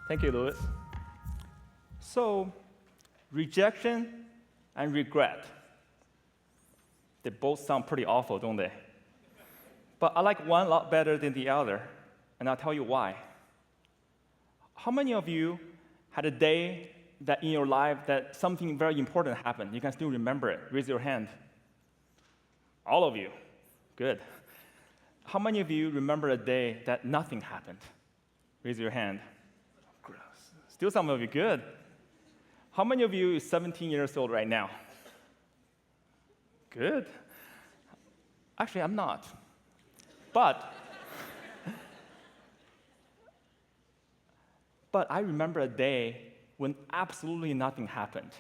Thank you, Louis. So, rejection and regret. They both sound pretty awful, don't they? But I like one a lot better than the other, and I'll tell you why. How many of you had a day that in your life that something very important happened? You can still remember it. Raise your hand. All of you. Good. How many of you remember a day that nothing happened? Raise your hand. Still some of you. Good. How many of you is 17 years old right now? Good. Actually, I'm not. But I remember a day when absolutely nothing happened,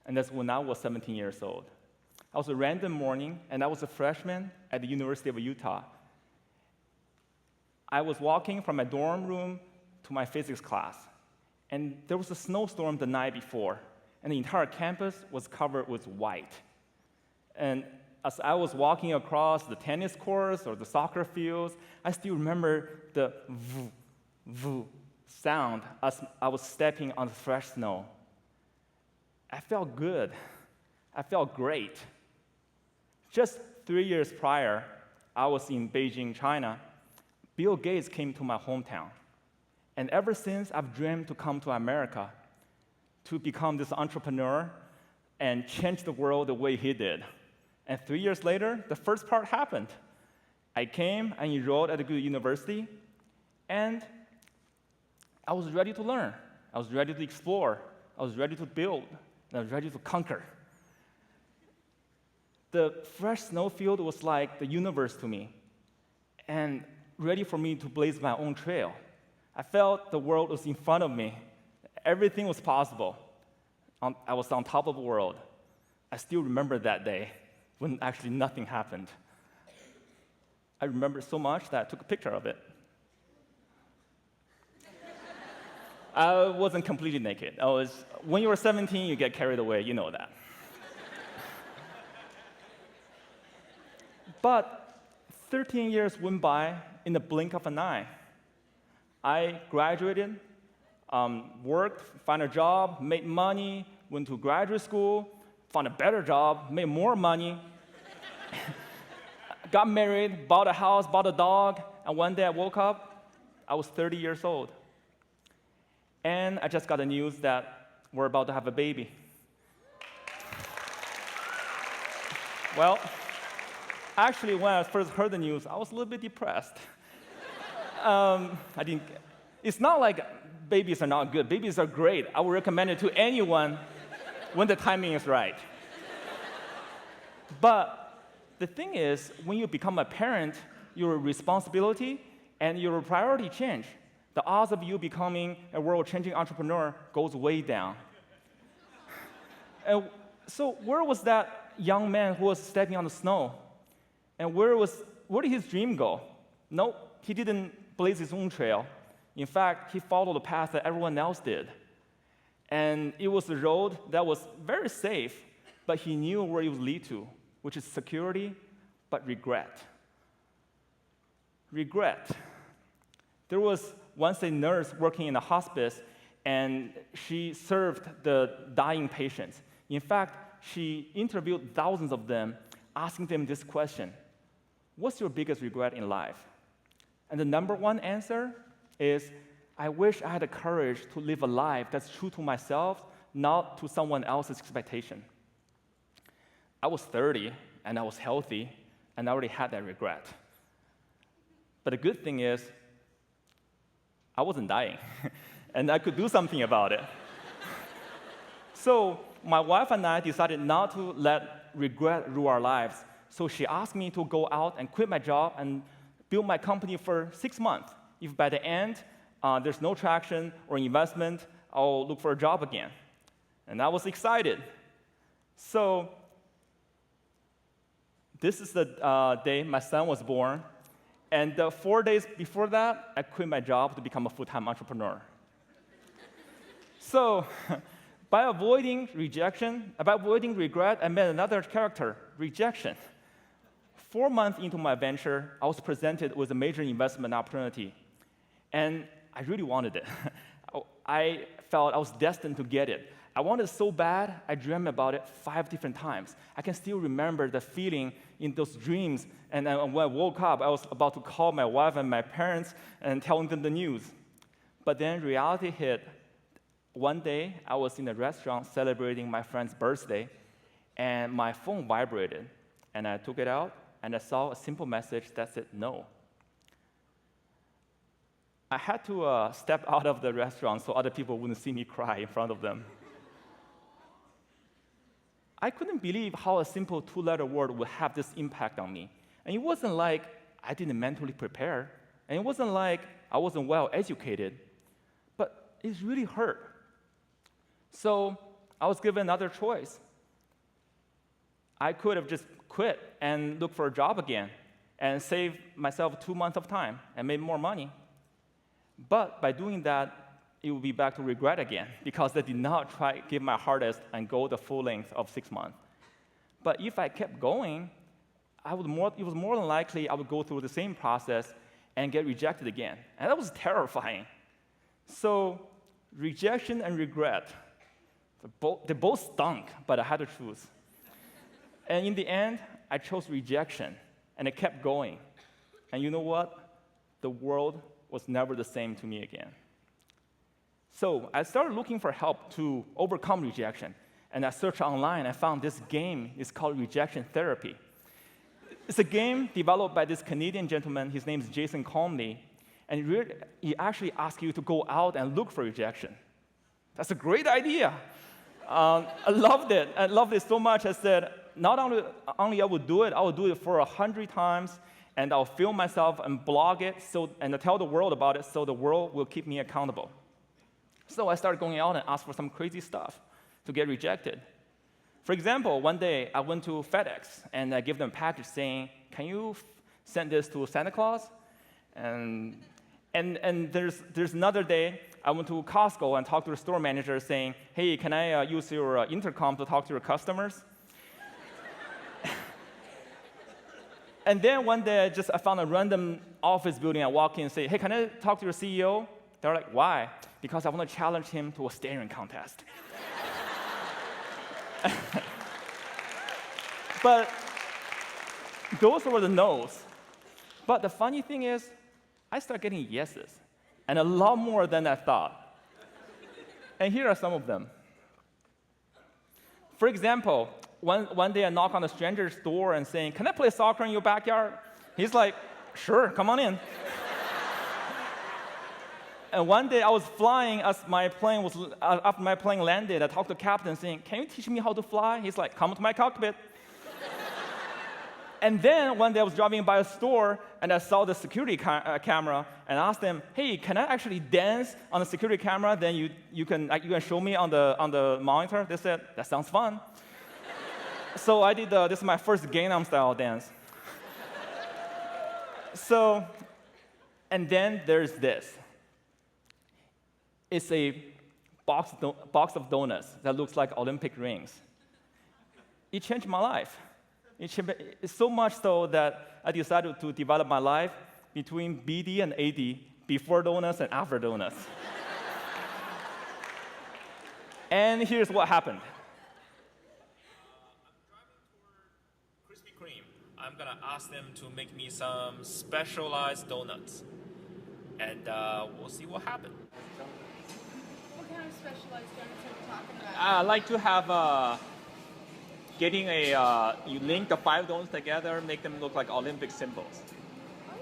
and that's when I was 17 years old. I was a random morning, and I was a freshman at the University of Utah. I was walking from my dorm room to my physics class, and there was a snowstorm the night before, and the entire campus was covered with white. And as I was walking across the tennis courts or the soccer fields, I still remember the voo, voo sound as I was stepping on the fresh snow. I felt good. I felt great. Just 3 years prior, I was in Beijing, China. Bill Gates came to my hometown. And ever since, I've dreamed to come to America to become this entrepreneur and change the world the way he did. And 3 years later, the first part happened. I came and enrolled at a good university, and I was ready to learn. I was ready to explore. I was ready to build. And I was ready to conquer. The fresh snowfield was like the universe to me, and ready for me to blaze my own trail. I felt the world was in front of me. Everything was possible. I was on top of the world. I still remember that day when actually nothing happened. I remember so much that I took a picture of it. I wasn't completely naked. When you were 17, you get carried away, you know that. But 13 years went by in the blink of an eye. I graduated, worked, found a job, made money, went to graduate school, found a better job, made more money, got married, bought a house, bought a dog, and one day I woke up, I was 30 years old. And I just got the news that we're about to have a baby. Well, actually, when I first heard the news, I was a little bit depressed. It's not like babies are not good. Babies are great. I would recommend it to anyone when the timing is right. But the thing is, when you become a parent, your responsibility and your priority change. The odds of you becoming a world-changing entrepreneur goes way down. And so where was that young man who was stepping on the snow? And where did his dream go? Nope, he didn't blaze his own trail. In fact, he followed the path that everyone else did. And it was a road that was very safe, but he knew where it would lead to, which is security, but regret. Regret. There was once a nurse working in a hospice, and she served the dying patients. In fact, she interviewed thousands of them, asking them this question: what's your biggest regret in life? And the number one answer is, I wish I had the courage to live a life that's true to myself, not to someone else's expectation. I was 30, and I was healthy, and I already had that regret. But the good thing is, I wasn't dying, and I could do something about it. So my wife and I decided not to let regret rule our lives. So she asked me to go out and quit my job and build my company for 6 months. If by the end there's no traction or investment, I'll look for a job again. And I was excited. So this is the day my son was born. And 4 days before that, I quit my job to become a full-time entrepreneur. So by avoiding rejection, by avoiding regret, I met another character, rejection. 4 months into my venture, I was presented with a major investment opportunity. And I really wanted it. I felt I was destined to get it. I wanted it so bad, I dreamed about it 5 different times. I can still remember the feeling in those dreams. And then when I woke up, I was about to call my wife and my parents and telling them the news. But then reality hit. One day, I was in a restaurant celebrating my friend's birthday, and my phone vibrated. And I took it out, and I saw a simple message that said no. I had to step out of the restaurant so other people wouldn't see me cry in front of them. I couldn't believe how a simple 2-letter word would have this impact on me. And it wasn't like I didn't mentally prepare, and it wasn't like I wasn't well educated, but it really hurt. So I was given another choice. I could have just quit and looked for a job again and saved myself 2 months of time and made more money. But by doing that, it would be back to regret again because I did not give my hardest and go the full length of 6 months. But if I kept going, it was more than likely I would go through the same process and get rejected again. And that was terrifying. So rejection and regret, they both stunk, but I had to choose. And in the end, I chose rejection, and I kept going. And you know what? The world was never the same to me again. So I started looking for help to overcome rejection. And I searched online. I found this game. It's called Rejection Therapy. It's a game developed by this Canadian gentleman. His name is Jason Comley. And he actually asks you to go out and look for rejection. That's a great idea. I loved it. I loved it so much. I said, not only I would do it for 100 times, and I'll film myself and blog it and tell the world about it so the world will keep me accountable. So I started going out and asked for some crazy stuff to get rejected. For example, one day I went to FedEx and I gave them a package saying, can you send this to Santa Claus? And there's another day I went to Costco and talked to the store manager saying, hey, can I use your intercom to talk to your customers? And then one day I found a random office building. I walk in and say, hey, can I talk to your CEO? They're like, why? Because I want to challenge him to a staring contest. But those were the no's. But the funny thing is, I started getting yeses, and a lot more than I thought. And here are some of them. For example, one day I knock on a stranger's door and saying, can I play soccer in your backyard? He's like, sure, come on in. And one day I was flying after my plane landed, I talked to the captain saying, can you teach me how to fly? He's like, come to my cockpit. And then one day I was driving by a store and I saw the security camera and asked them, hey, can I actually dance on the security camera? Then you can show me on the monitor. They said, that sounds fun. So I did, this is my first Gangnam style dance. So, and then there's this. It's a box of donuts that looks like Olympic rings. It changed my life. It's so much so that I decided to develop my life between BD and AD, before donuts and after donuts. And here's what happened. I'm driving toward Krispy Kreme. I'm going to ask them to make me some specialized donuts. And we'll see what happens. What kind of specialized donuts are we talking about? I like to have you link the 5 donuts together, make them look like Olympic symbols. Oh.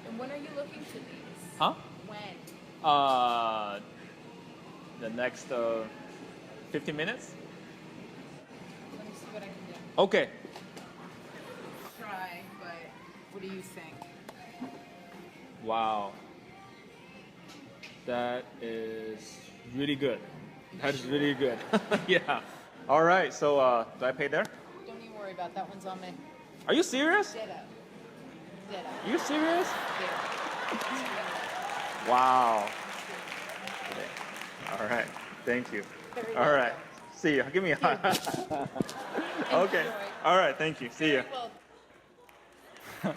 And when are you looking to these? Huh? When? The next 15 minutes? Let me see what I can do. Okay. Try, but what do you think? Wow. That is really good. That is really good. Yeah. All right. So do I pay there? Don't even worry about that. One's on me. Are you serious? Ditto. Ditto. Are you serious? Ditto. Wow. All right. Thank you. Very All well. right. See you. Give me a hug. Okay. Enjoy. All right. Thank you. See you. Well,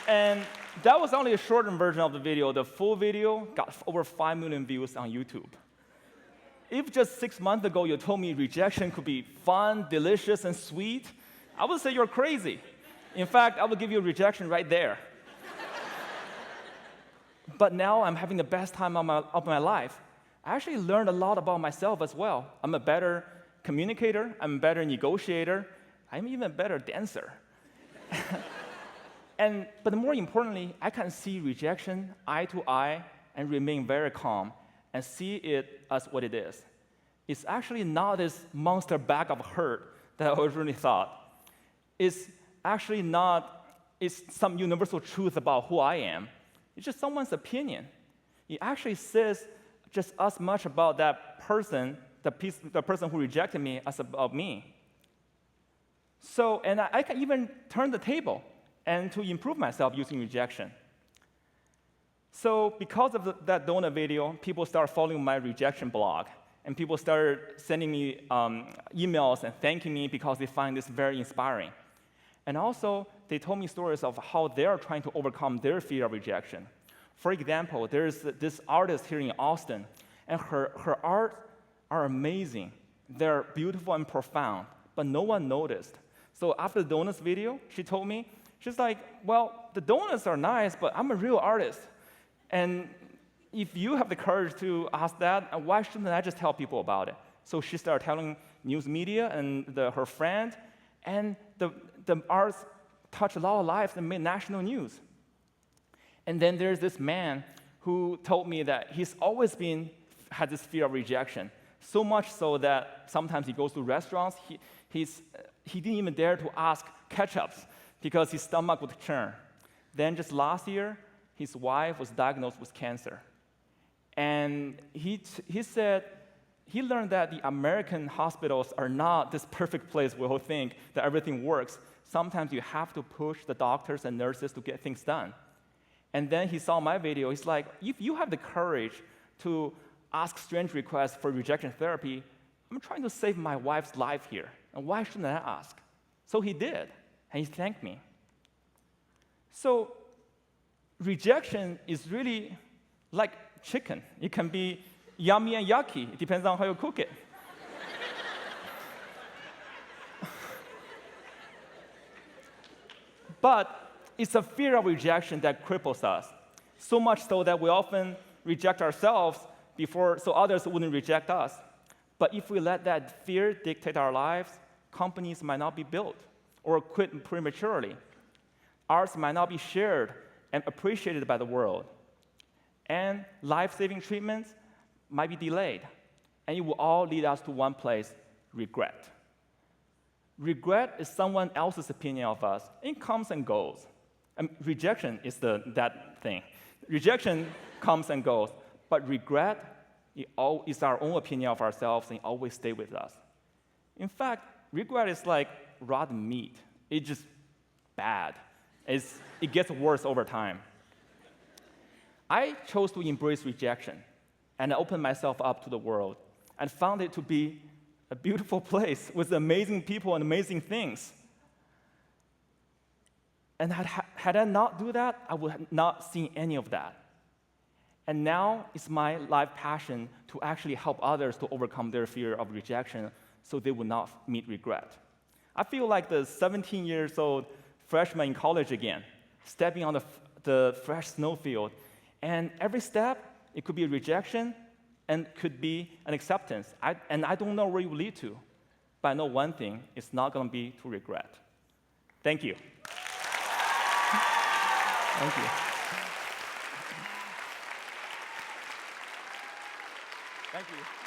And that was only a shortened version of the video. The full video got over 5 million views on YouTube. If just 6 months ago you told me rejection could be fun, delicious, and sweet, I would say you're crazy. In fact, I would give you rejection right there. But now I'm having the best time of my life. I actually learned a lot about myself as well. I'm a better communicator, I'm a better negotiator, I'm even a better dancer. But more importantly, I can see rejection eye to eye and remain very calm and see it as what it is. It's actually not this monster bag of hurt that I originally thought. It's actually not, it's some universal truth about who I am. It's just someone's opinion. It actually says just as much about that person, the person who rejected me, as about me. So, and I can even turn the table and to improve myself using rejection. So because of that donut video, people started following my rejection blog, and people started sending me emails and thanking me because they find this very inspiring. And also, they told me stories of how they're trying to overcome their fear of rejection. For example, there's this artist here in Austin, and her art are amazing. They're beautiful and profound, but no one noticed. So after the donuts video, she told me, she's like, well, the donuts are nice, but I'm a real artist. And if you have the courage to ask that, why shouldn't I just tell people about it? So she started telling news media and her friend, and the arts touched a lot of lives and made national news. And then there's this man who told me that he's always had this fear of rejection, so much so that sometimes he goes to restaurants, he didn't even dare to ask ketchups because his stomach would churn. Then just last year, his wife was diagnosed with cancer. And he said he learned that the American hospitals are not this perfect place where we think that everything works. Sometimes you have to push the doctors and nurses to get things done. And then he saw my video. He's like, if you have the courage to ask strange requests for rejection therapy, I'm trying to save my wife's life here. And why shouldn't I ask? So he did, and he thanked me. So rejection is really like chicken. It can be yummy and yucky. It depends on how you cook it. But it's a fear of rejection that cripples us, so much so that we often reject ourselves so others wouldn't reject us. But if we let that fear dictate our lives, companies might not be built or quit prematurely. Arts might not be shared and appreciated by the world. And life-saving treatments might be delayed. And it will all lead us to one place: regret. Regret is someone else's opinion of us. It comes and goes. Rejection is that thing. Rejection comes and goes. But regret is our own opinion of ourselves, and it always stays with us. In fact, regret is like rotten meat. It's just bad. It gets worse over time. I chose to embrace rejection, and I opened myself up to the world, and found it to be a beautiful place with amazing people and amazing things. And had I not do that, I would have not seen any of that. And now it's my life passion to actually help others to overcome their fear of rejection so they will not meet regret. I feel like the 17-year-old freshman in college again, stepping on the fresh snowfield. And every step, it could be a rejection and could be an acceptance. And I don't know where it will lead to. But I know one thing: it's not going to be to regret. Thank you. Thank you. Thank you.